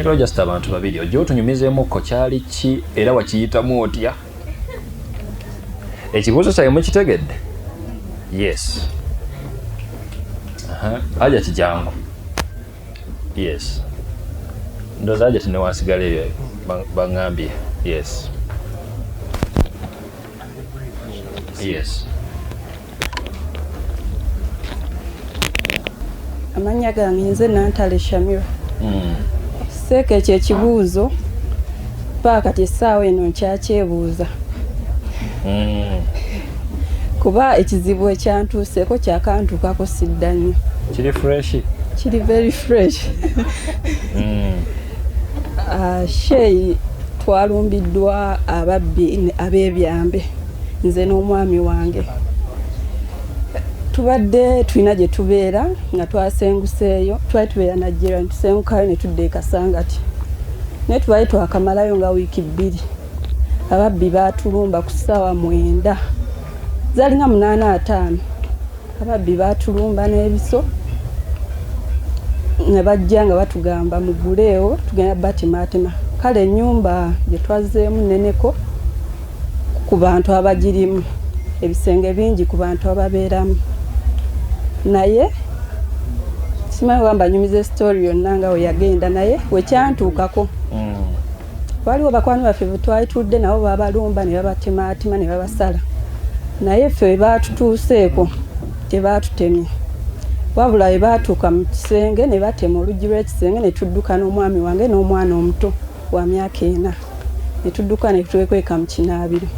leeterawo just abantu babiri ojja otunyumizeemukko kyali ki era wakiyitamu otya ekibuuzo kyawe mukitegedde yes aja kijangu yes ndowooza aja tinewansigala ebyo baŋŋambye yes yes amannya gange nze Nantale Shamira seeka ekyo ekibuuzo paakati essaawa eno nkyakyebuuza kuba ekizibu ekyantuuseeko kyakantuukako sidda nnyo kiri fresh kiri very fresh Sheikh twalumbiddwa ababbi ab'ebyambe nze n'omwami wange tubadde tulina gye tubeera nga twasenguseeyo twali tubeera Nigeria tusengukayo ne tudda e Kasangati naye twali twakamalayo nga wiiki 2 ababbi baatulumba ku ssaawa 9 zaali nga 8:05 ababbi baatulumba n'ebiso ne bajja nga batugamba muguleewo tugenda batimatema kale ennyumba gye twazzeemu nneneko ku bantu abagirimu ebisenge bingi ku bantu ababeeramu naye simanyi wamba nyumize story yonna nga we yagenda naye wekyantuukako waliwo bakwano baffe bwe twali tudde nabo babalumba ne babatematima ne babasala naye ffe we baatutuuseeko tebaatutemye wabula we baatuuka mu kisenge ne batema oluggi lw'ekisenge ne tudduka n'omwami wange n'omwana omuto wa myaka 4 ne tudduka ne twekweka mu kinaabiro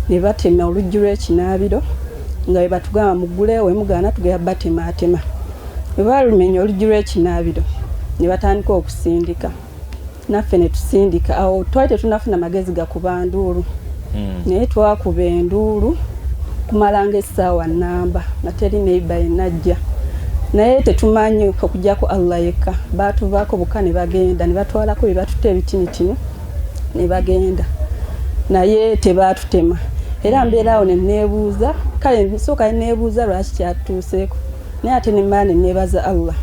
ne batema oluggi lw'ekinaabiro nga we batugamba muguleewo we mugaana tugenda batematema we baalumenya oluggi lw'ekinaabiro ne batandika okusindika naffe ne tusindika awo twali tetunafuna magezi gakuba nduulu naye twakuba enduulu kumala ng'essaawa nnamba nga teri neiba yenajja naye tetumanyi okujjako Allah yekka baatuvaako buka ne bagenda ne batwalako bye batuta ebitinitini ne bagenda naye tebaatutema era mbeeraawo ne neebuuza kale nsooka ne neebuuza lwaki kyatuuseeko naye ate ne mmala ne neebaza Allah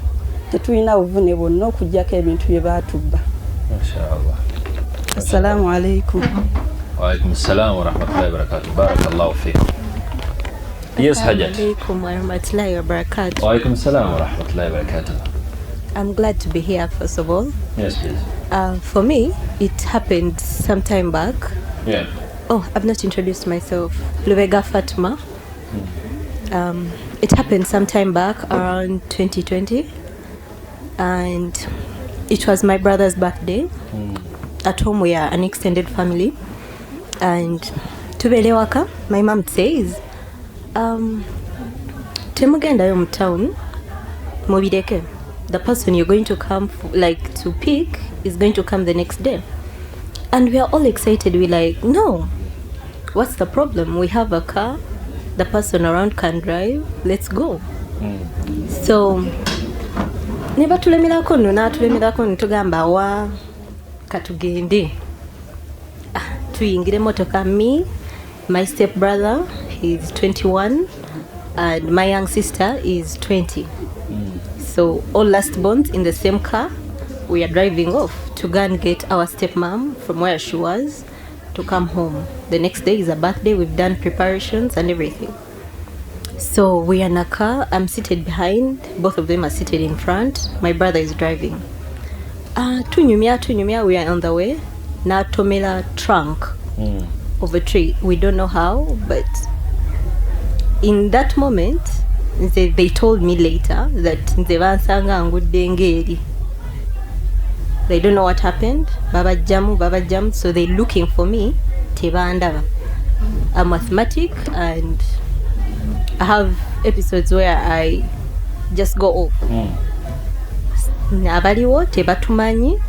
tetulina buvune bwonna okuggyako ebintu bye baatubba. Mashaallah. Assalamu alaikum. Wa alaikum assalam wa rahmatullahi wa barakatuh. Barakallahu fikum. Yes, Hajat. Assalamu alaikum wa rahmatullahi wa barakatuh. Wa alaikum assalam wa rahmatullahi wa barakatuh. I'm glad to be here, first of all. Yes, please. For me, it happened some time back. Yeah. Oh, I've not introduced myself. Lubega Fatma. It happened some time back, around 2020. And it was my brother's birthday. At home, we are an extended family. And tubelewaka, my mom says, temugenda yo mu town mubireke, the person you're going to come to pick is going to come the next day. And we are all excited. We're like, no, what's the problem? We have a car, the person around can drive, let's go. So neba tulemirako tugamba wa katugende tuyingire motoka. Me, my step brother, he's 21, and my young sister is 20. So all last bonds in the same car. We are driving off to go and get our stepmom from where she was to come home. The next day is a birthday. We've done preparations and everything. So we are in a car. I'm seated behind. Both of them are seated in front. My brother is driving. Tunyumia, we are on the way. Now tomela trunk of a tree. We don't know how, but in that moment, they told me later that they don't know what happened. Baba jam. So they're looking for me. Tebanda. I'm asthmatic and I have episodes where I just go off. Nabaliwo tebatumanyi.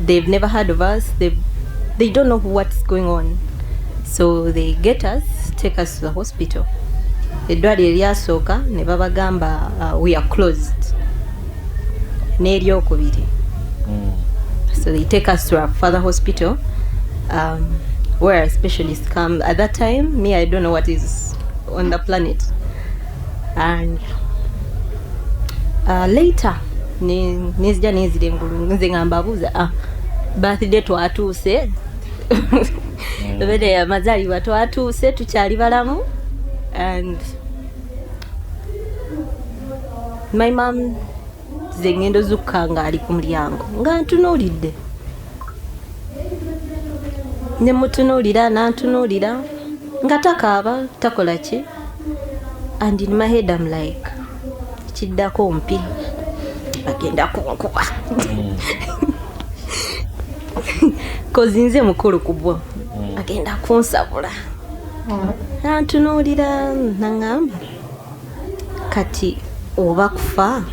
They've never heard of us. They don't know what's going on. So they get us, take us to the hospital. Edwali lyasooka ne babagamba we are closed. N'eryokubiri. So they take us to our father hospital, where a specialist comes. At that time, me, I don't know what is on the planet. And later, nezija nezirengulu nze nga mbabuuza birthday twatuuse bede amazaalibwa twatuuse tukyali balamu and my mom ze ngendo zukka nga ali ku mulyango nga ntunuulidde ne mutunuulira nantunuulira nga takaaba takola ki and in my head I'm like kiddako mpi agenda kunkuba kozi nze mukulu kubwo agenda kunsabula nantunuulira naŋŋamba kati oba kufa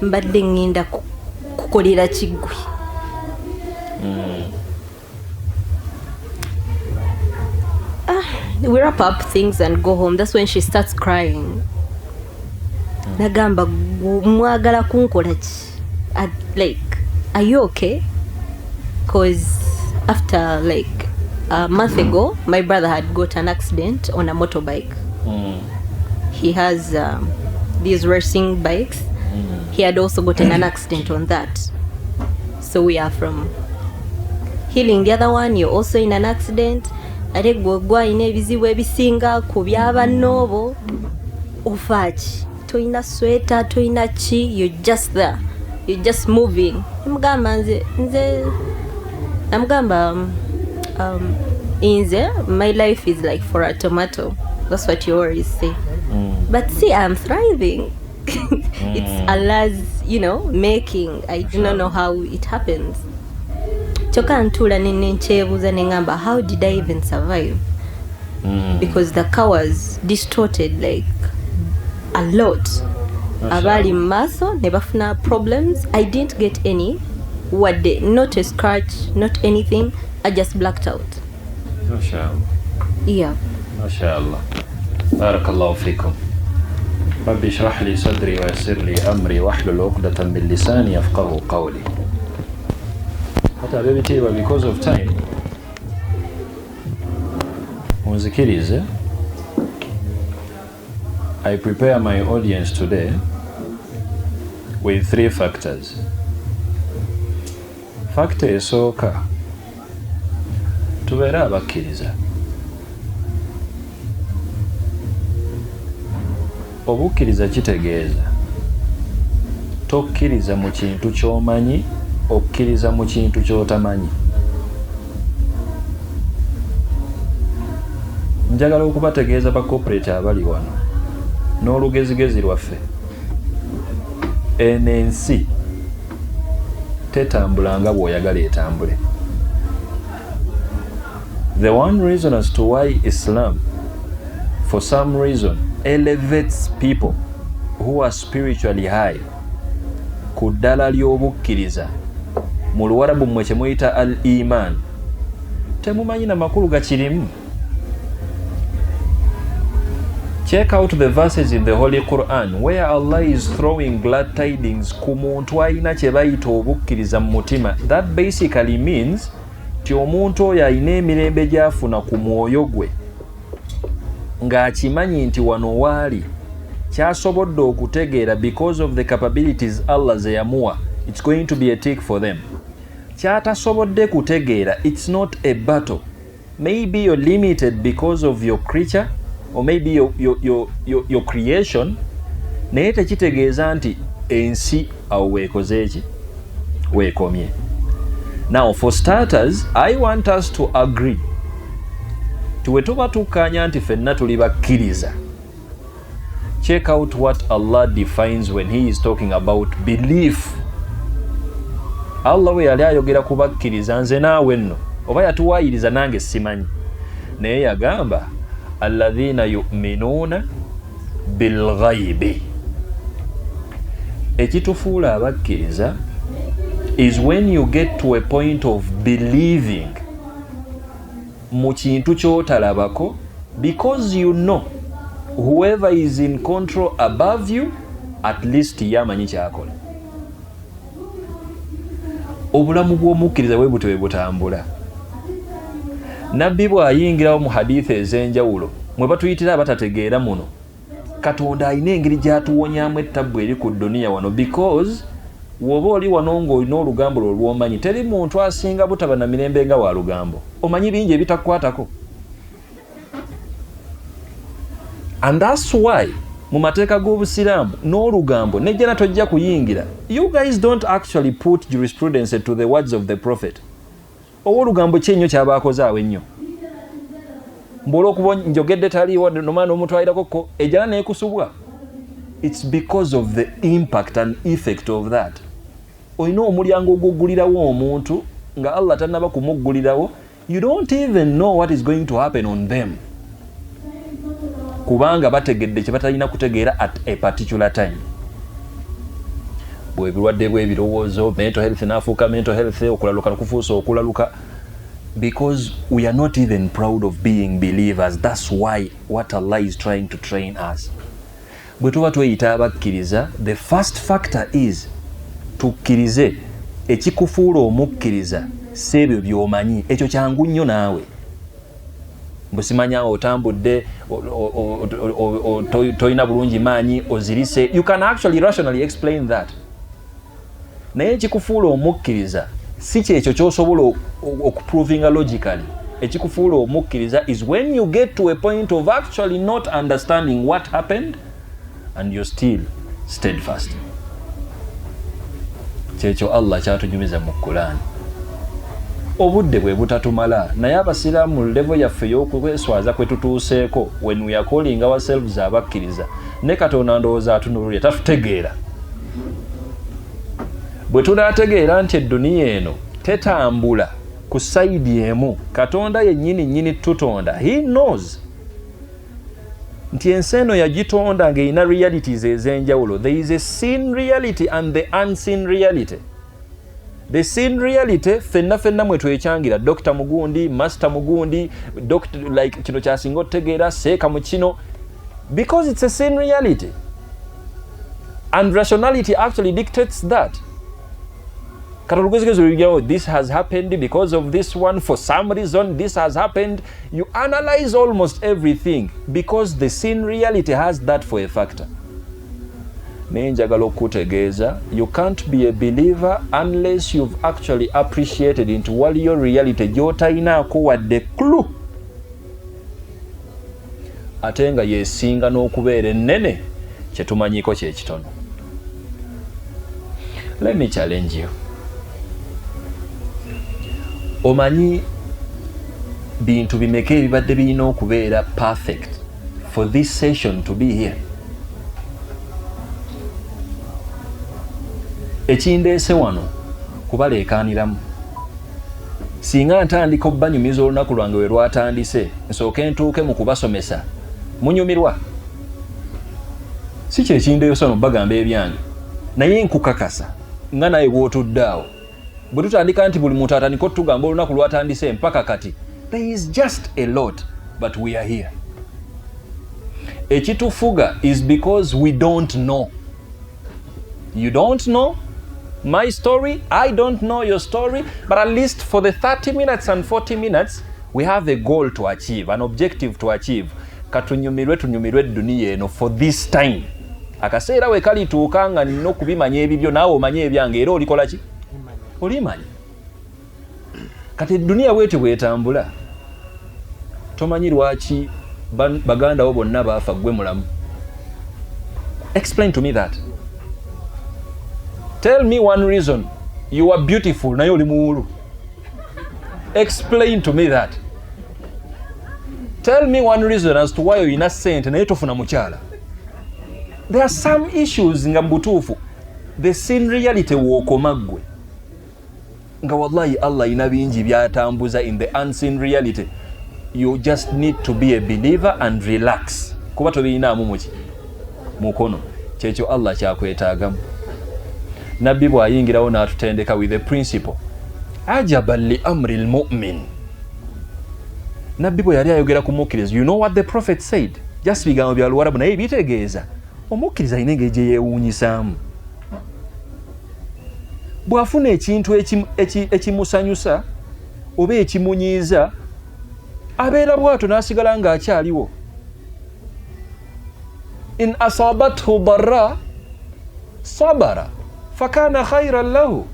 mbadde ngenda kukolera kiggwe we wrap up things and go home. That's when she starts crying. Nagamba mwagala kunkola ki? Like, are you okay? Because after like a month ago, my brother had got an accident on a motorbike. He has these racing bikes. He had also gotten an accident on that. So we are from healing the other one. You're also in an accident. Ate gwa ine ebizibu ebisinga ku by'abanoobo ofaaki toyina sweta toyina ki, you're just there, you're just moving. Namugamba nze inze my life is like for a tomato. That's what you always say. But see, I'm thriving. It's Allah's, making. I do not know how it happens. Choka ntula nenchebuza nengamba, how did I even survive? Because the car was distorted like a lot. Abali maso nebafuna problems. I didn't get any. What day? Not a scratch, not anything. I just blacked out. MashaAllah. Yeah. MashaAllah. Barakallahu fikum. Rabbi shrah li sadri wa yassir li amri wahlul 'uqdatan min lisani yafqahu qawli. Because of time, Muzikirize, I prepare my audience today with 3 factors. Factor esooka tubeera abakkiriza. Obukkiriza kitegeeza tokkiriza mu kintu ky'omanyi, okkiriza mu kintu ky'otamanyi. Njagala okubategeeza ba corporate abali wano n'olugezigezi lwaffe. Ensi tetambula nga bw'oyagala etambule. The one reason as to why Islam, for some reason, elevates people who are spiritually high ku ddala ly'obukkiriza, mu Luwarabu mmwe kye muyita al-iman, temumanyi na makulu gakirimu. Check out the verses in the Holy Quran where Allah is throwing glad tidings ku muntu alina kye bayita obukkiriza mu mutima. That basically means ti omuntu oyo alina emirembe gy'afuna ku mwoyo gwe ng'akimanyi nti wano waali kyasobodde okutegeera because of the capabilities Allah ze yamuwa, it's going to be a tick for them. Kyatasobodde kutegeera, it's not a battle. Maybe you're limited because of your creature or maybe your creation, naye tekitegeeza nti ensi awo weekoze eki weekomye. Now for starters, I want us to agree tuwe tuba tukkaanya nti ffenna tuli bakkiriza. Check out what Allah defines when he is talking about belief. Allah we yali ayogera ku bakkiriza nze naawe nno oba yatuwaayiriza nange simanyi, naye yagamba alladhina yu'minuna bilghaibi. Ekitufuula abakkiriza is when you get to a point of believing mu kintu ky'otalabako, because you know whoever is in control above you at least yamanyi kyakola. Obulamu bw'omukkiriza bwe butwe butambula. Nabbi bw'ayingirawo mu hadithi ez'enjawulo mwe batuyitira abatategeera muno, Katonda alina engeri gy'atuwonyaamu ettabbu eri ku dduniya wano, because woba oli wano ng'olina olugambo lwo lw'omanyi teri muntu asinga butaba na mirembe nga wa lugambo omanyi bingi ebitakukwatako. And that's why mu mateeka g'obusiraamu n'olugambo nejjana tojja kuyingira. You guys don't actually put jurisprudence to the words of the prophet. Owo olugambo ki ennyo kyabaakoze awo ennyo mbwola okuba njogedde taliiwo nomwana omutwalirako ejjana neekusubwa. It's because of the impact and effect of that. Olina omulyango ogw'oggulirawo omuntu nga Allah tannaba kumuggulirawo, you don't even know what is going to happen on them. Kubanga bategedde kye batalina kutegeera at a particular time. Bw'ebirwadde bw'ebirowoozo, mental health n'afuuka mental health, okulaluka n'okufuusa okulaluka. Because we are not even proud of being believers. That's why what Allah is trying to train us. Bwe tuba tweyita abakkiriza, the first factor is tukkirize ekikufuula omukkiriza si ebyo by'omanyi. Ekyo kyangu nnyo naawe. Bwe simanya otambudde toyina bulungi maanyi ozirise. You can actually rationally explain that. Naye ekikufuula omukkiriza si kyekyo ky'osobola okuprovinga logically. Ekikufuula omukkiriza is when you get to a point of actually not understanding what happened and you're still steadfast. Kyekyo Allah kyatunyumiza mu Quran. Obudde bwe butatumala naye abasiraamu level yaffe y'okweswaza kwe tutuuseeko when we are calling ourselves abakkiriza ne Katonda ndowooza atunulira tatutegeera. Bwe tunaategeera nti edduniya eno tetambula ku sayidi emu, Katonda yennyini tutonda, he knows nti ensi eno yagitonda ng'erina realities ez'enjawulo. There is a seen reality and the unseen reality. The seen reality fenna mwe twekyangira, Dr. Mugundi, Master Mugundi, Dr. like kino kyasinga otegeera seeka mu kino, because it's a seen reality and rationality actually dictates that. This has happened because of this one, for some reason this has happened. You analyze almost everything because the seen reality has that for a factor. Nenjagala okutegeeza, you can't be a believer unless you've actually appreciated into what your reality gy'otayinaako wadde clue. Ate nga yeesinga n'okubeera ennene kye tumanyiiko kye kitono. Let me challenge you. Omanyi bintu bimeka ebibadde birina okubeera perfect for this session to be here? Ekindeese wano kubaleekaaniramu. Singa ntandika obbanyumiza olunaku lwange we lwatandise nsooke ntuuke mu kubasomesa, munyumirwa? Si kyekindeese wano bagamba ebyange, naye nkukakasa nga naye bw'otudde awo bwe tutandika nti buli muntu atandika otugamba olunaku lwatandise mpaka kati, there is just a lot, but we are here. Ekitufuga is because we don't know. You don't know my story, I don't know your story, but at least for the 30 minutes and 40 minutes we have a goal to achieve, an objective to achieve. Tunyumirwe dunia eno for this time. Akaseera we kalituuka nga nina okubimanya ebibyo naawe omanye ebyange era olikola ki? Olimanya. Kati dunia bwete bwetambula. Tomanyi lwaki baganda bo bonna baafa gwe mulamu. Explain to me that. Tell me one reason you are beautiful naye oli muwulu. Explain to me that. Tell me one reason as to why oyina ssente naye tofuna mukyala. There are some issues nga mbutuufu. The seen reality w'okomaggwe. Nga wallahi Allah ina bingi byatambuza in the unseen reality. You just need to be a believer and relax. Kuba tobiyinaamu muki mukono. Kyekyo Allah kyakwetaagamu. Nabbi bw'ayingirawo n'atutendeka with a principle. Ajaban li amri al-mu'min. Nabbi bwe yali ayogera ku mukkiriza, you know what the prophet said? Just bigambo bya Luwarabu naye bitegeeza. Omukkiriza alina engeri gye yeewuunyisaamu. Bw'afuna ekintu ekimusanyusa oba ekimunyiiza, abeera bw'atyo n'asigala ng'akyaliwo. In asabathu darra sabara fakana khairan lahu.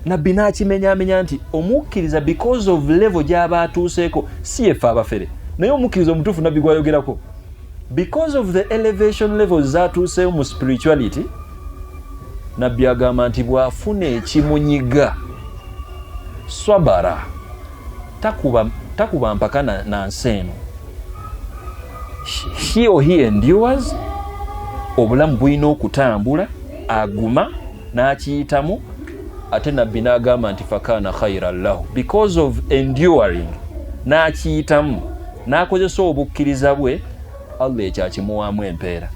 Nabbi n'akimenyaamenya nti omukkiriza because of level gy'aba atuuseeko si yeffe abafere naye omukkiriza omutuufu nabbi gwayogerako because of the elevation levels z'atuuseewo mu spirituality. Nabbi agamba nti bw'afuna ekimunyiga swabara takuba mpaka na nsi eno. He or he endures, obulamu bulina okutambula, aguma n'akiyitamu. Ate nabbi n'agamba nti fakana khairan lahu because of enduring n'akiyitamu n'akozesa obukkiriza bwe, Allah ekyakimuwaamu empeera.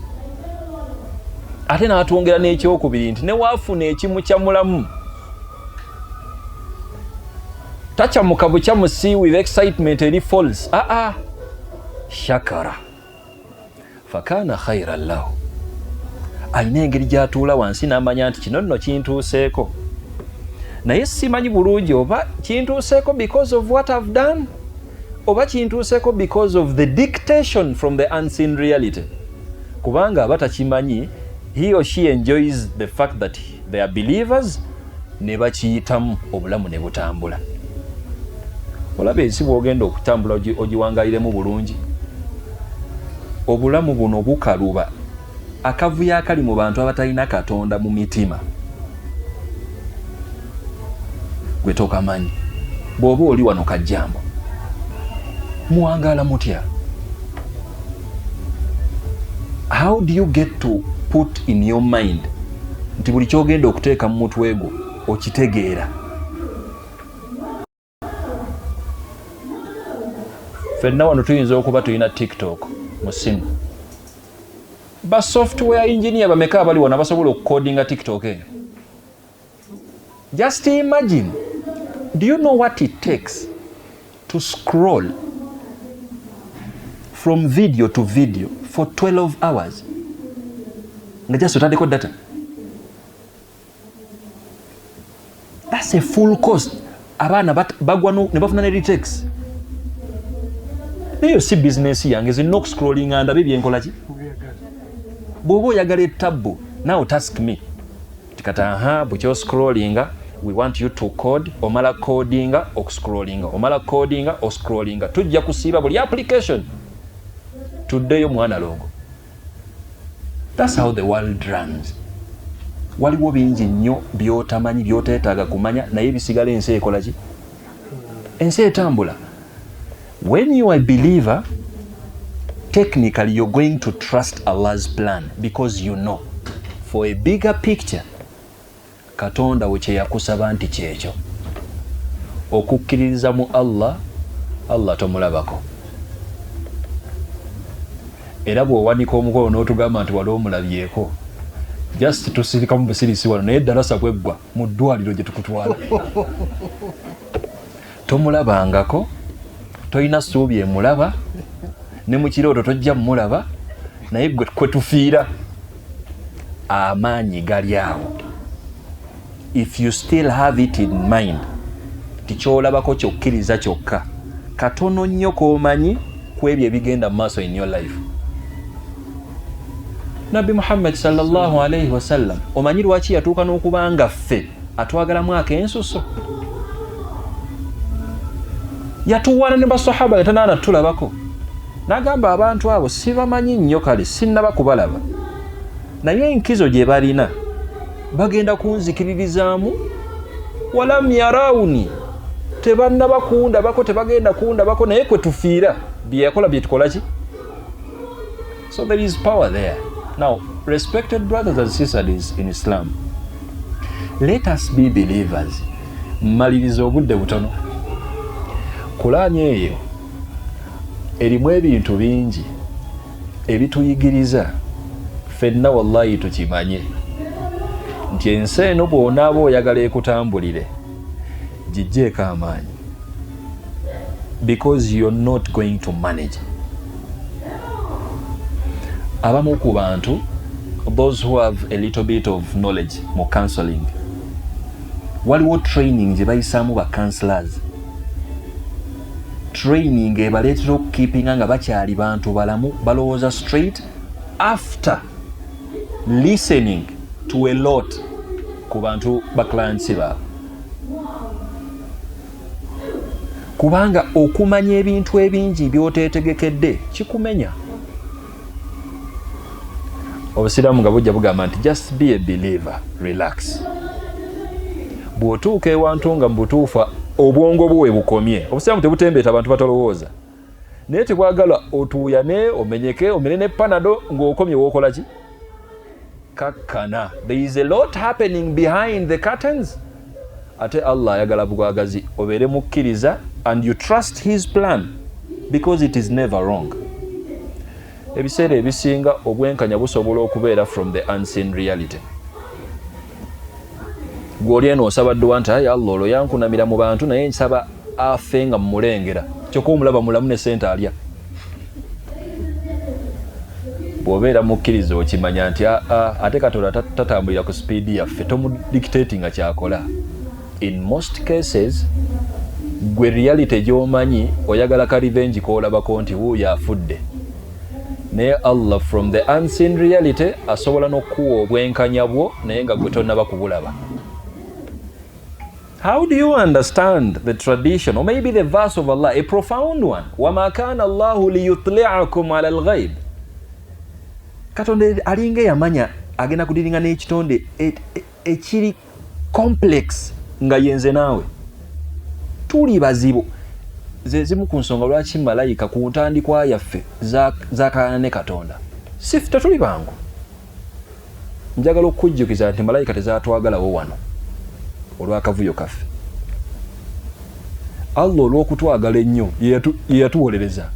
Ate n'atwongera n'ekyokubiri nti newaafuna ekimu kyamulamu takyamuka bukyamusi with excitement eri false. Shakara fakana khairan lahu. Alina engeri gy'atuula wansi n'amanya nti kino nno kintuuseeko, naye simanyi bulungi oba kintuuseeko because of what I've done oba kintuuseeko because of the dictation from the unseen reality. Kubanga aba takimanyi, he or she enjoys the fact that they are believers, ne bakiyitamu obulamu ne butambula. Olaba ensi bw'ogenda okutambula ogiwangaliremu bulungi. Obulamu buno bukaluba akavuyo akali mu bantu abatalina Katonda mu mitima. Gwe tokamanyi bw'oba oli wano kajjambo muwangala mutya? How do you get to put in your mind nti buli kyogenda okuteeka mu mutwe gwo okitegeera? Fenna wano tuyinza okuba tulina TikTok mu simu. Ba software engineer bameka abali wano abasobola okukodinga TikTok eyo? Just imagine. Do you know what it takes to scroll from video to video for 12 hours? Nga just otandeko data. That's a full cost. Abaana bagwa ne bafuna ne retakes. Nayo si business yange zino okuscrolling anda bibi enkola ki? Bw'oba oyagala ettabu, now task me. Tikata bw'okyo scrollinga, we want you to code, omala codinga, okuscrollinga, omala codinga, oscrollinga. Tujja kusiiba buli application. Today omwana longo. That's how the world runs. Waliwo bingi nnyo by'otamanyi by'oteetaaga kumanya naye bisigala ensi ekola ki? Ensi etambula. When you are a believer, technically you're going to trust Allah's plan because you know for a bigger picture Katonda weche yakusaba nti kyekyo. Okukkiririza mu Allah tomulabako. Era bw'owanika omukono n'otugamba nti wali omulabyeko, just tusirika mu busirisi wano naye eddarasa bweggwa mu ddwaliro gye tukutwala. Tomulabangako, toyina ssuubi emulaba, ne mu kirooto tojja mulaba, naye gwe kwe tufiira amaanyi gali awo. If you still have it in mind, tikyolabako kyokkiriza kyokka, katono nnyo k'omanyi ku ebyo ebigenda mu maaso in your life. Nabi Muhammad sallallahu alayhi wasallam, omanyi lwaki yatuuka n'okuba nga ffe atwagalamu ak'ensuso? Yatuwaana ne basahaba yatanaana tulabako. N'agamba abantu abo sibamanyi nnyo kale sinnaba kubalaba. Naye enkizo gye balina bagenda kunzikiririzaamu walam yarawuni, tebannaba kundabako, tebagenda kundabako, naye kwe tufiira bye yakola bye tukola ki? So there is power there. Now, respected brothers and sisters in Islam, let us be believers. Maliriza obudde butono. Kulaani eyo erimu ebintu bingi ebituyigiriza ffenna wallahi tukimanye nti ensi eno bw'onaaba oyagala ekutambulire gijjeeko amaanyi, because you're not going to manage. Abamu ku bantu, those who have a little bit of knowledge mu counseling, waliwo training gye bayisaamu ba counselors. Training ebaleetera okukeepinga nga bakyali bantu balamu balowooza straight after listening to a lot ku bantu ba clients baabwe, kubanga okumanya ebintu ebingi by'oteetegekedde kikumenya. Obusiraamu nga bujja bugamba nti just be a believer, relax. Bw'otuuka ewantu nga mu butuufu obwongo bwe bukomye, obusiraamu tebutembeeta abantu batalowooza, naye tebwagala otuuyane omenyeke omere ne panado ng'okomye w'okola ki? Kakkana. There is a lot happening behind the curtains. Ate Allah ayagala bugwagazi obeere mukkiriza and you trust his plan because it is never wrong. Ebiseera ebisinga obwenkanya busobola okubeera from the unseen reality. Gw'oli eno osaba dduwa nti ayi Allah olwo yankunamira mu bantu naye nsaba afe nga mmulengera, kyokka omulaba mulamu ne sente alya. Bw'obeera mukkiriza okimanya nti ate Katonda tatambulira ku sipiidi yaffe, tomudictatinga kyakola. In most cases gwe reality gy'omanyi oyagala ka revenge koolabako nti wuuyo afudde, naye Allah from the unseen reality asobola n'okuwa obwenkanya bwo naye nga gwe tonnaba kubulaba. How do you understand the tradition or maybe the verse of Allah, a profound one? وَمَا كَانَ اللَّهُ لِيُطْلِعَكُمْ عَلَى الْغَيْبِ. Katonda alinga yamanya agenda kudiringa n'ekitonde ekiri complex nga yenze naawe. Tuli bazibu. Zimu ku nsonga lwaki malayika ku ntandikwa yaffe zaakaana ne Katonda. Sifu tetuli bangu. Njagala okujjukiza nti malayika tezaatwagalawo wano olw'akavuyo kaffe. Allah olw'okutwagala ennyo yeyatuwolereza.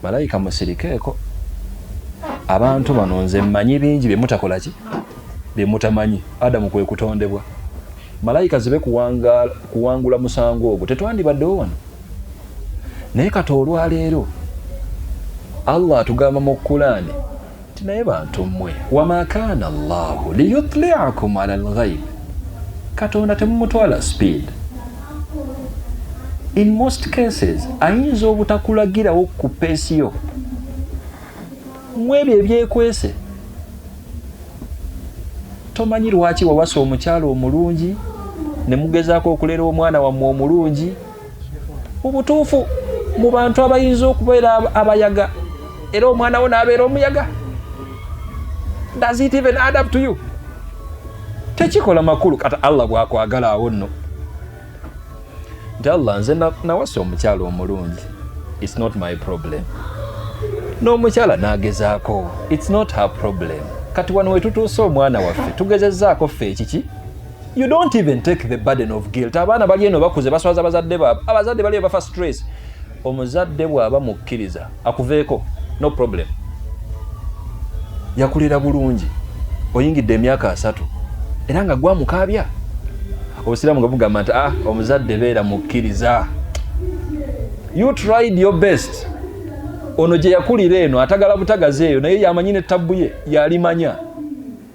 Malayika musirikeeko. Abantu bano nze mmanyi bingi bye mutakola ki? Bye mutamanyi. Adamu kwe kutondebwa. Malayika zibe kuwangula musango ogwo tetwandibaddewo wano. Naye kati olwaleero Allah atugamba mu Qur'ani nti naye bantu mmwe wama kaana Allahu liyutli'akum ala al-ghayb. Katonda temumutwala speed. In most cases ayinza obutakulagirawo ku peesiyo mwebyo ebyekwese. Tomanyi lwaki wawasa omukyalo omulungi ne mugezaako okulera omwana wammwe omulungi. Mu butuufu mu bantu abayinza okubeera abayaga era omwana wo n'abeera omuyaga. Does it even add up to you? Tekikola makulu kata Allah bw'akwagala awo nno. Nti Allah nze nawasa omukyalo omulungi. It's not my problem. N'omukyala n'agezaako. It's not her problem. Kati wano we tutuuse omwana waffe tugezezzaako ffe ekiki? You don't even take the burden of guilt. Abaana bali eno bakuze baswaza abazadde baabwe. Abazadde bali bafa stress. Omuzadde bw'aba mukkiriza akuveeko, no problem. Yakulira bulungi. Oyingidde emyaka 3 era nga gwamukaabya. Obusiraamu nga bugamba nti omuzadde beera mukkiriza. You tried your best. Ono gye yakulira eno atagala butagazi eyo naye yamanyi ne tabbu ye yalimanya.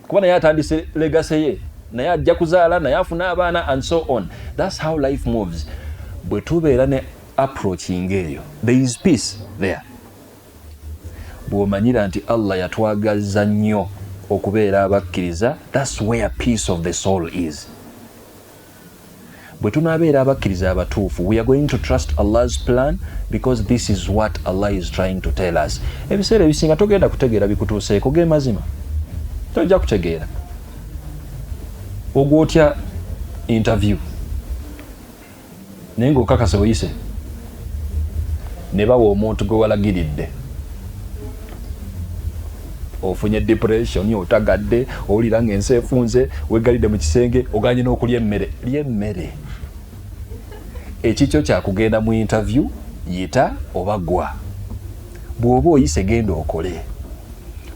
Kuba naye atandise legacy ye. Naye ajja kuzaala naye afuna abaana and so on. That's how life moves. Bwe tubeera ne approaching eyo, there is peace there. Bw'omanyira nti Allah yatwagaza nnyo okubeera abakkiriza, that's where peace of the soul is. Bwe tunaabeera abakkiriza abatuufu, we are going to trust Allah's plan because this is what Allah is trying to tell us. Ebiseera ebisinga togenda kutegeera bikutuuseeko ge mazima. Tojja kutegeera. Ogwotya interview. Naye ng'okakasa oyise. Ne bawa omuntu gwe walagiridde. Ofunye depression, otagadde, owulira ng'ensi efunze, wegalidde mu kisenge, oganye n'okulya emmere. Lya emmere. Ekikyo kyakugenda mu interview, yita oba gwa. Bw'oba oyise genda okole.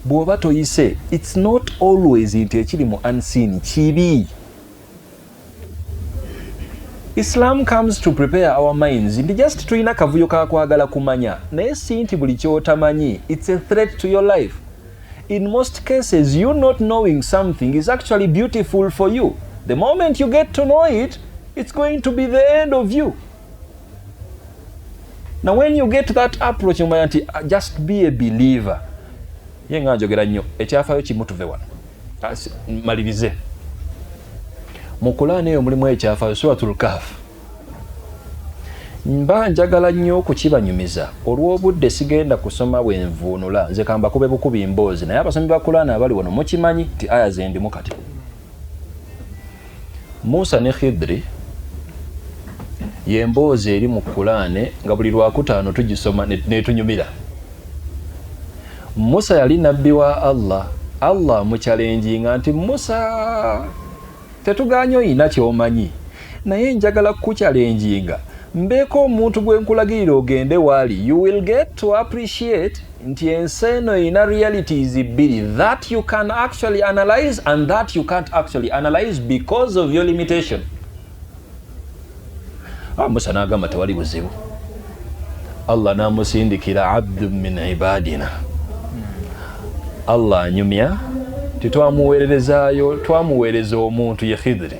Bw'oba toyise, it's not always nti ekiri mu unseen kibi. Islam comes to prepare our minds. Ndi just tulina kavuyo ka kwagala kumanya. Naye si nti buli ky'otamanyi, it's a threat to your life. In most cases, you not knowing something is actually beautiful for you. The moment you get to know it, it's going to be the end of you. Now when you get that approach, just be a believer. Yenga njogera nnyo, ekyafayo kimu tuve wano. Malirize. mu Qur'an eyo mulimu ekyafa suratul Kahf. Mba njagala nnyo okukibanyumiza olw'obudde sigenda kusoma bwenvuunula nze kamba kube bukubi mboozi naye abasomi ba Qur'an abali wano mukimanyi ti aya zendimu kati. Musa ne Khidri yemboozi eri mu Qur'an nga buli lwakutaano tugisoma netunyumira. Musa yali nabbi wa Allah muchalenjinga nti Musa tetuganye oyina kyomanyi naye njagala kuchalenjinga mbeko omuntu gwe nkulagirira ogende wali you will get to appreciate nti enseno ina realities ibiri that you can actually analyze and that you can't actually analyze because of your limitation. Musa n'agamba tewali buzibu. Allah namusindikira abdu min ibadina. Allah anyumya titwamuweerezaayo twamuweereza omuntu ye Khidri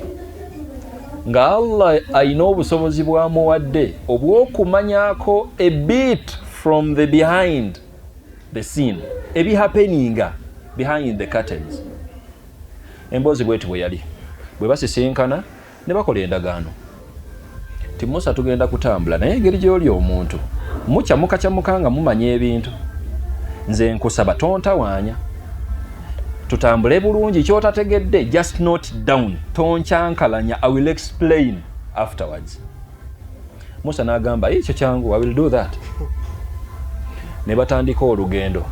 nga Allah ayina obusobozi bwamuwadde obw'okumanyako a bit from the behind the scene ebi happeninga behind the curtains. Emboozi bweti bwe yali bwe basisinkana ne bakola endagaano ti Musa tugenda kutambula naye engeri gy'oli omuntu mukyamuka nga mumanya ebintu nze nkusaba tontawaanya tutambule bulungi kyotategedde just note down tonkyankalanya I will explain afterwards. Musa n'agamba ekyo kyangu I will do that. Ne batandika olugendo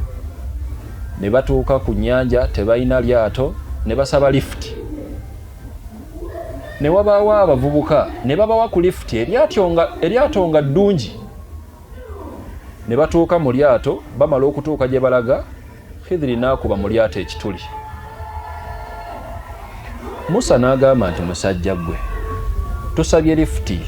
ne batuuka ku nnyanja tebalina lyato ne basaba lift ne wabaawo abavubuka ne babawa ku lift eryato nga ddungi ne batuuka mu lyato bamala okutuuka gye balaga Khidri n'akuba mu lyato ekituli. Musa n'agamba nti musajja gwe tusabye lifuti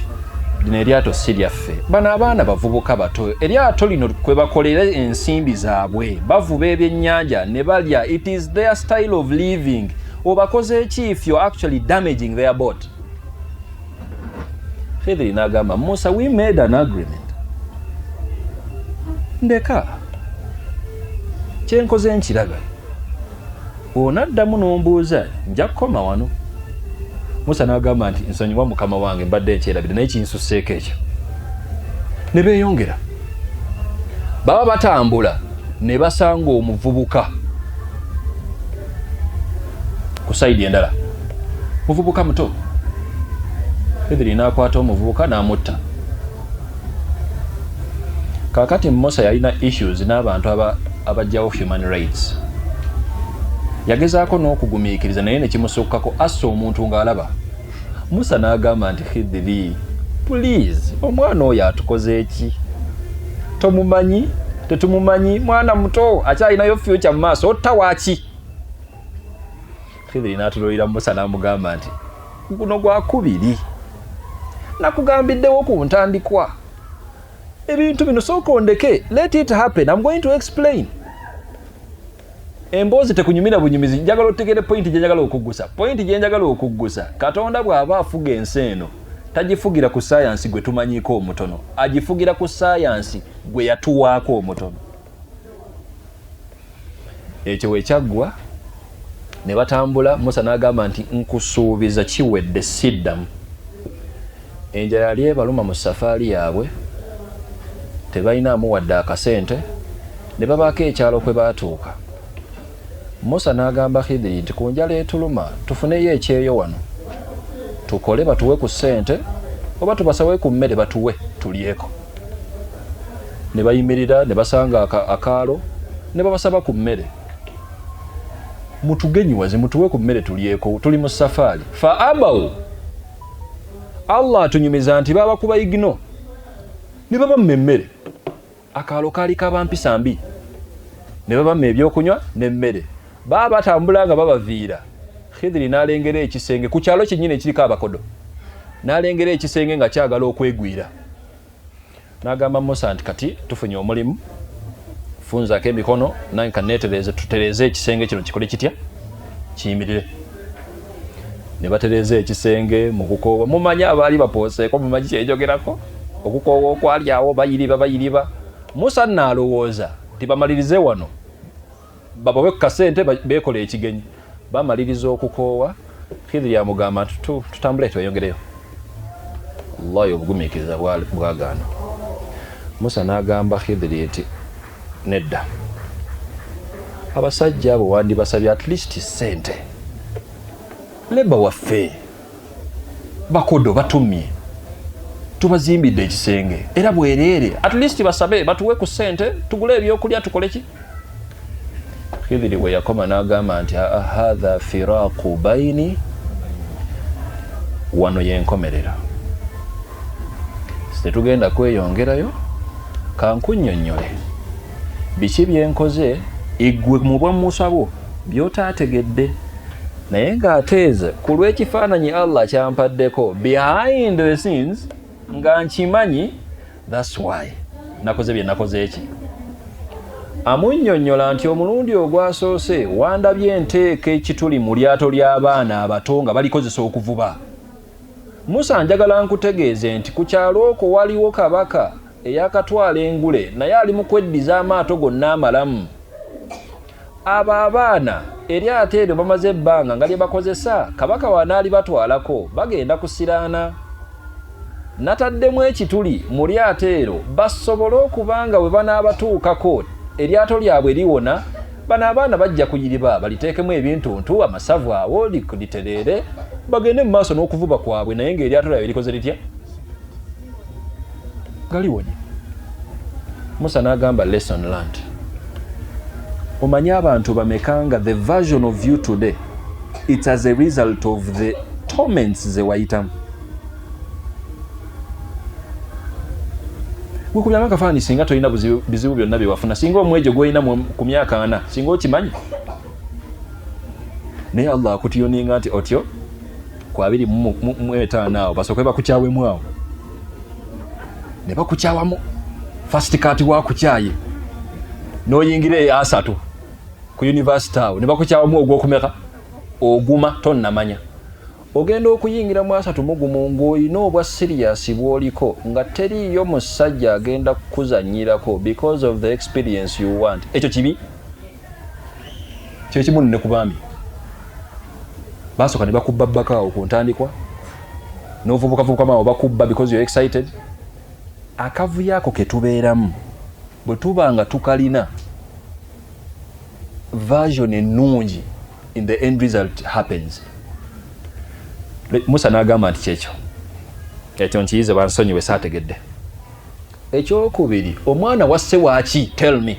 lino eryato si lyaffe bano abaana bavubuka bato eryato lino kwe bakolera ensimbi zaabwe bavuba ebyennyanja ne balya it is their style of living obakoze eki if you're actually damaging their boat. Khidri n'agamba Musa we made an agreement ndeka kyenkoze nkiraga onaddamu n'ombuuza nja kukoma wano. Musa n'agamba nti nsonyiwa mukama wange mbadde nkyerabira naye kinsusseeko ekyo. Ne beeyongera baba batambula ne basanga omuvubuka ku sayidi endala muvubuka muto. Khidri n'akwata omuvubuka n'amutta. Kaakati Musa yalina issues n'abantu abajjawo human rights. Yagezaako n'okugumiikiriza naye ne kimusukkako assa omuntu ng'alaba. Musa n'agamba nti Khidri please omwana oyo atukoze eki tomumanyi tetumumanyi mwana muto akyalinayo future mu maaso otta waaki. Khidri n'atululira Musa n'amugamba nti guno gwakubiri nakugambiddewo ku ntandikwa ebintu bino sooka ondeke let it happen I'm going to explain. Emboozi tekunyumira bunyumizi njagala otegere point gye njagala okuggusa. Point gye njagala okuggusa Katonda bw'aba afuga ensi eno tagifugira ku science gwe tumanyiiko omutono agifugira ku science gwe yatuwaako omutono. Ekyo wekyaggwa ne batambula. Musa n'agamba nti nkusuubiza kiwedde siddamu. Enjala yali ebaluma mu safaari yaabwe tebalinaamu wadde akasente ne babaako ekyalo kwe baatuuka. Musa n'agamba Khidri nti ku njala etuluma tufuneyo ekyeyo wano tukole batuwe ku ssente oba tubasawe ku mmere batuwe tulyeko. Ne bayimirira ne basanga akaalo ne babasaba ku mmere mutugenyiwaze mutuwe ku mmere tulyeko tuli mu safaari. Fa abaw Allah atunyumiza nti baba kuba igno ne baba mmemmere akaalo kaali kabampisa mbi ne baba mmebyokunywa n'emmere baba batambula nga babaviira. Khidri n'alengera ekisenge ku kyalo kyennyini ekiriko abakodo n'alengera ekisenge nga kyagala okwegwira. N'agamba Musa nti kati tufunye omulimu funzaako emikono nanka neetereze tutereze ekisenge kino kikole kitya kiyimirire. Ne batereza ekisenge mu kukoowa mumanyi abaali bapooseeko mumanyi kyenjogerako okukoowa okwali awo bayiriba. Musa n'alowooza nti bamalirize wano babawe ku kasente beekola ekigenyi. Bamaliriza okukoowa Khidri yamugamba tutambule tweyongereyo. Allah obugumiikiriza bwagaana. Musa n'agamba Khidri eti nedda. Abasajja abo wandibasabye at least sente. Leba waffe bakodo batumye tubazimbidde ekisenge era bwereere at least basabe batuwe ku sente tugule ebyokulya tukole ki. Khidri bwe yakoma n'agamba nti hadha firaqu baini, wano yenkomerera, situgenda kweyongerayo, kankunnyonnyole biki byenkoze igwe mu bw'omusabo by'otaategedde. Naye ng'ateeza ku lw'ekifaananyi Allah kyampaddeko behind the scenes nga nkimanyi, that's why nakoze bye nakoze eki. Amunnyonnyola nti omulundi ogwasoose wandabye enteeka ekituli mu lyato ly'abaana abato nga balikozesa okuvuba. Musa njagala nkutegeeze nti ku kyalo okwo waliwo kabaka eyakatwala engule naye ali mu kweddiza amaato gonna amalamu. Abo abaana eryato eryo bamaze ebbanga nga lye bakozesa kabaka wanaali batwalako bagenda kusiraana. Nataddemu ekituli mu lyato eryo basobole okubanga bwe banaabatuukako eryato lyabwe liwona, bano abaana bajja kuyiriba baliteekemu ebintuntu amasavu awo literere bagende mu maaso n'okuvuba kwabwe, naye ng'eryato lyabwe likoze litya nga liwonye. Musa n'agamba lesson learned. Omanyi abantu bamekanga the version of you today, it's as a result of the torments ze wayitamu. Gukubya akafaani singa tolina bizibu byonna bye wafuna, singa omwejo gw'olina ku myaka 4 singa okimanyi. Naye Allah akutiyoninga nti otyo ku 25 awo basooke bakukyawemu awo ne bakukyawamu first kati wakukyaye n'oyingira ey'asatu ku university awo ne bakukyawamu ogw'okumeka oguma tonnamanya. Ogenda okuyingira mu asatu mugumu ng'olina obwa serious bw'oliko nga teriyo musajja agenda kukuzannyirako because of the experience you want. Ekyo kibi kyo kimu ne kubambi basooka ne bakubba bbaka awo ku ntandikwa n'ovubukavubuka maawo bakubba because you're excited. Akavuyo ako ke tubeeramu bwe tuba nga tukalina version ennungi, in the end result happens. Musa n'agamba nti kyekyo ekyo nkiyize bansonyiwe saategedde. Ekyokubiri, omwana wasse waaki, tell me.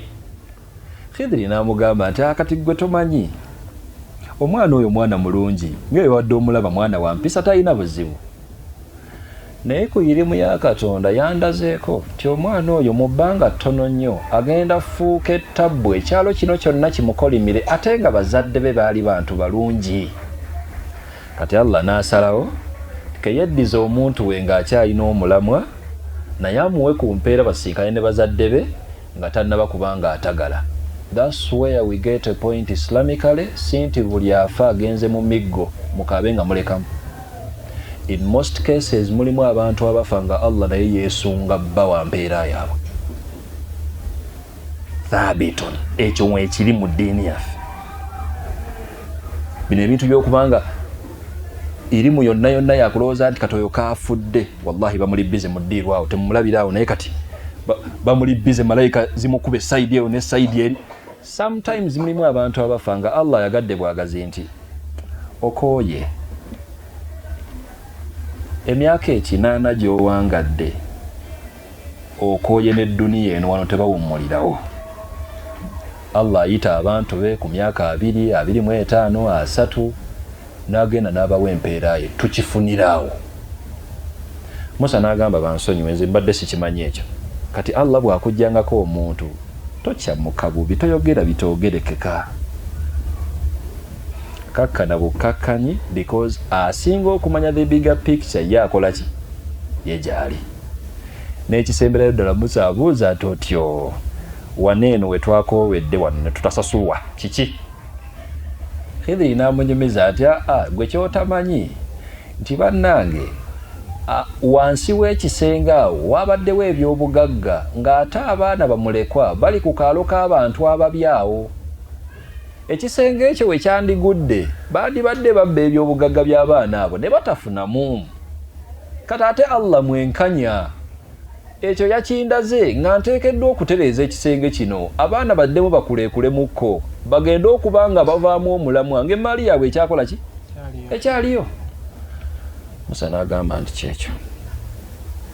Khidri n'amugamba nti akati gwe tomanyi omwana oyo mwana mulungi ng'oyo wadde omulaba mwana wa mpisa talina buzibu, naye ku irimu ya Katonda yandazeeko nti omwana oyo mu bbanga ttono nnyo agenda fuuka ettabbu ekyalo kino kyonna kimukolimire ate nga bazadde be baali bantu balungi. Kati Allah n'asalawo keyeddiza omuntu we ng'akyalina omulamwa naye amuwe ku mpeera basiikane ne bazadde be nga tannaba kubanga atagala. That's where we get a point Islamically, si nti buli afa agenze mu miggo mukabe nga mulekamu. In most cases mulimu abantu abafa nga Allah naye yeesunga bba wa mpeera yaabwe. Thabitun, ekyo mwekiri mu ddiini yaffe. Bino ebintu by'okubanga irimu yonna yonna yakulowooza nti katoyo kaafudde, wallahi bamuli bize mu ddiirwa awo temumulabira awo, naye kati bamuli bize malayika zimukube sayidi eyo ne sayidi eri. Sometimes mulimu abantu abafa nga Allah yagadde bwagazi nti okooye emyaka 8 gy'owangadde okooye n'edduniya eno wano tebawummulirawo. Allah ayita abantu be ku myaka 2, 25, 3 n'agenda n'abawa empeera ye tukifuniraawo. Musa n'agamba bansonyiwe, nze mbadde sikimanyi ekyo. Kati Allah bw'akujjangako omuntu tokyamuka bubi, toyogera bitoogerekeka, kakkana bukakkanyi, because asinga okumanya the bigger picture ye akola ki, ye gyali. N'ekisemberayo ddala Musa abuuza ati otyo waneeno we twakoowedde wano ne tutasasulwa kiki? Khidri n'amunyumiza ati gwe kyotamanyi nti bannange wansi w'ekisenge awo wabaddewo ebyobugagga ng'ate abaana bamulekwa bali ku kaalo k'abantu ababi awo. ekisenge ekyo we kyandigudde bandibadde babba ebyobugagga by'abaana abo ne batafunamu kati ate Allah mwenkanya ekyo yakindaze nga nteekeddwa okutereeza ekisenge kino abaana baddemu bakuleekulemukko bagende okuba nga bavaamu omulamu wange emaali yaabwe ekyakola ki ekyaliyo Musa n'agamba nti kyekyo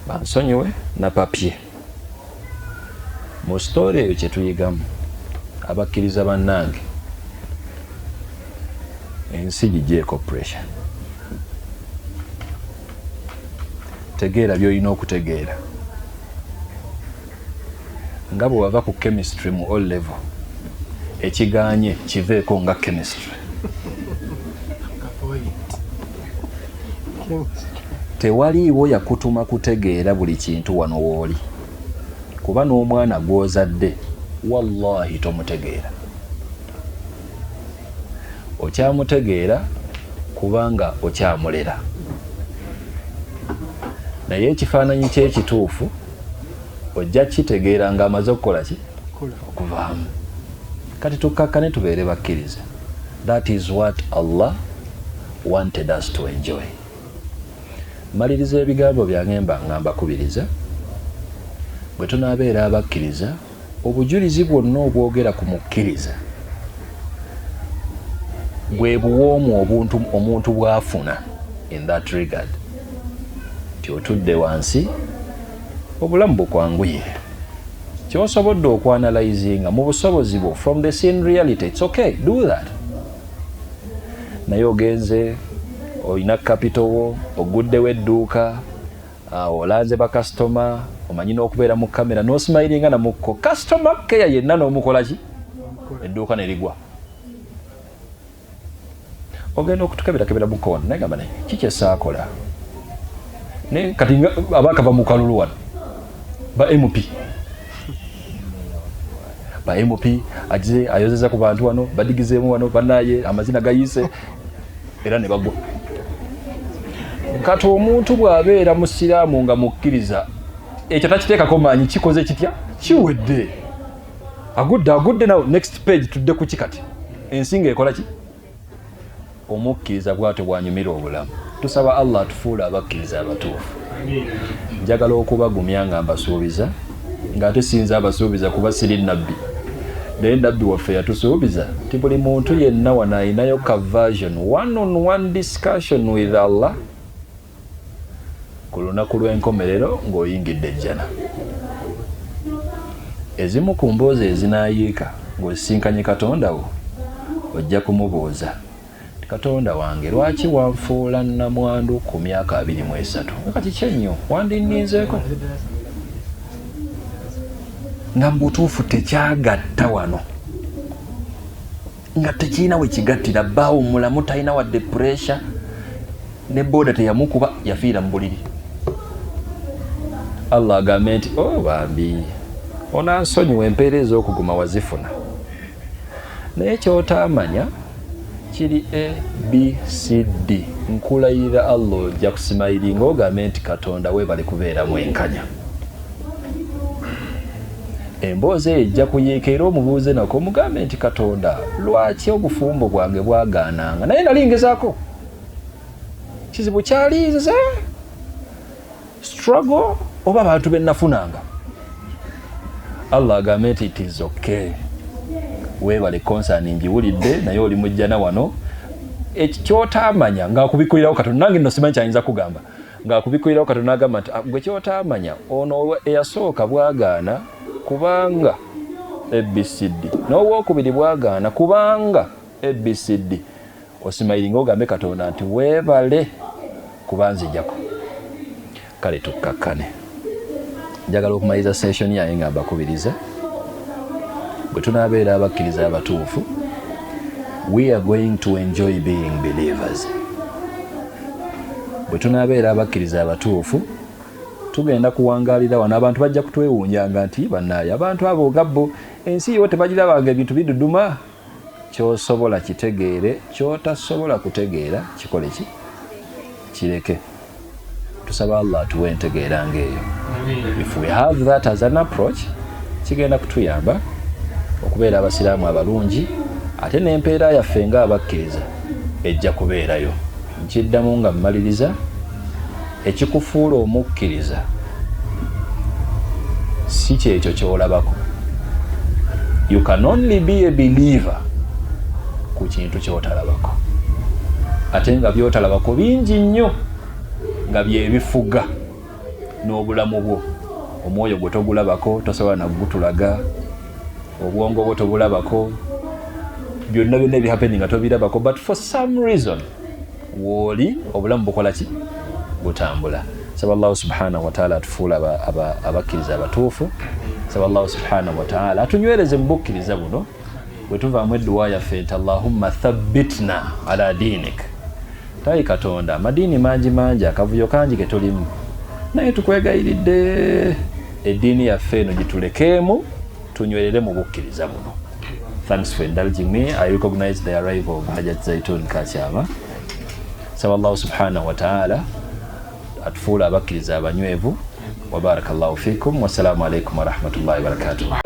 bansonyiwe na papye mu sitoori eyo kye tuyigamu abakkiriza bannange ensi gigyeko pressure tegeera by'olina okutegeera nga bwe wava ku chemistry mu all level ekiganye kiveeko nga chemistry tewaliiwo yakutuma kutegeera buli kintu wano wooli kuba n'omwana gw'ozadde wallahi tomutegeera okyamutegeera kubanga okyamulera naye ekifaananyi ky'ekituufu ojja kitegeera nga amaze okukola ki okuvaamu kati tukkakkane tubeere bakkiriza that is what Allah wanted us to enjoy maliriza ebigambo byange nga mbakubiriza bwe tunaabeera abakkiriza obujulizi bwonna obwogera ku mukkiriza bwe buwoomu omuntu bw'afuna in that regard ti otudde wansi obulamu bukwanguye kyosobodde okwanalizinga mu busobozi bwo from the scene reality it's okay do that naye ogenze olina capital wo oguddewo edduuka olanze bakasitoma omanyi n'okubeera mu kamera n'osimayiringa namukko kasitoma keya yenna n'omukola ki edduuka ne ligwa ogenda okutukebera mu koona naye gamba naye kiki esaakola ne kati abakava mu kalulu wano ba MP agize ayozeza ku bantu wano badigizeemu wano banaye amazina gayise era ne bagwa kati omuntu bw'abeera musiraamu nga mukkiriza ekyo takiteekako maanyi kikoze kitya kiwedde agudde nawo next page tudde ku kikati ensinga ekola ki omukkiriza bw'atyo bw'anyumira obulamu tusaba Allah atufuule abakkiriza abatuufu njagala okubagumya nga mbasuubiza ng'ate sinza abasuubiza kuba siri nabbi naye nabbi waffe yatusuubiza ti buli muntu yenna wano ayinayo conversion one-on-one discussion with Allah ku lunaku lw'enkomerero ng'oyingidde ejjana ezimu ku mboozi ezinaayiika ng'osisinkanye Katonda wo ojja kumubuuza Katonda wange lwaki wanfuula nnamwandu ku myaka 23 kati kyenyo wandinninzeeko nga mbutuufu tekyagatta wano nga tekirina we kigattira bbaawo mulamu talina wadde pressure ne booda teyamukuba yafiira mu buliri Allah agambe nti bambi onansonyiwa empeereza okuguma wazifuna naye kyotaamanya kiri ABCD nkulayira Allah ojja kusimayiringa ogambe nti Katonda weebale kubeera mwenkanya emboozi ejja kuyiika era omubuuze nako omugambe nti Katonda lwaki obufumbo bwange bwagaananga naye nalingezaako kizibu kyaliize struggle oba abantu bennafunanga Allah agambe nti it is okay weebale concern njiwulidde naye oli mujjana wano ekyotaamanya ng'akubikulirawo Katonda nange nno simanyi kyayinza kugamba ng'akubikulirawo Katonda agamba nti gwe kyotaamanya ono eyasooka bwagaana kubanga ABCD n'owookubiri bwagaana kubanga ABCD osimayiringa ogambe Katonda nti weebale kuba nzijjako kale tukkakkane njagala okumaliriza session yange nga mbakubiriza bwe tunaabeera abakkiriza abatuufu we are going to enjoy being believers bwe tunaabeera abakkiriza abatuufu tugenda kuwangaalira wano abantu bajja kutwewuunyanga nti bannaaye abantu abo gabbo ensi yo tebagirabanga ebintu biduduma kyosobola kitegeere kyotasobola kutegeera kikole ki kireke tusaba Allah atuwe entegeera ng'eyo if we have that as an approach kigenda kutuyamba okubeera abasiraamu abalungi ate n'empeera yaffe ng'abakkiriza ejja kubeerayo. Nkiddamu nga mmaliriza, ekikufuula omukkiriza si kyekyo ky'olabako. You can only be a believer ku kintu ky'otalabako, ate nga by'otalabako bingi nnyo nga byebifuga n'obulamu bwo. Omwoyo gwe togulabako, tosobola nagutulaga, obwongo bwo tobulabako, byonna byonna ebihappening nga tobirabako, but for some reason wooli obulamu bukola ki? Butambula. Saba Allahu subhanahu wa ta'ala atufuula abakkiriza abatuufu. Saba Allahu subhanahu wa ta'ala atunywereze mu bukkiriza buno bwe tuvaamu edduwa yaffe nti Allahumma thabbitna ala dinik. Tayi Katonda, amadiini mangi akavuyo kangi ke tulimu, naye tukwegayiridde eddiini yaffe eno gitulekeemu tunywerere mu bukkiriza buno. Thanks for indulging me. I recognize the arrival of Hajjat Zaitun Kachama. Saba Allahu subhanahu wa ta'ala atufuula abakkiriza abanywevu. Wa barakallahu fikum. Wassalamu alaikum wa rahmatullahi wa barakatuh.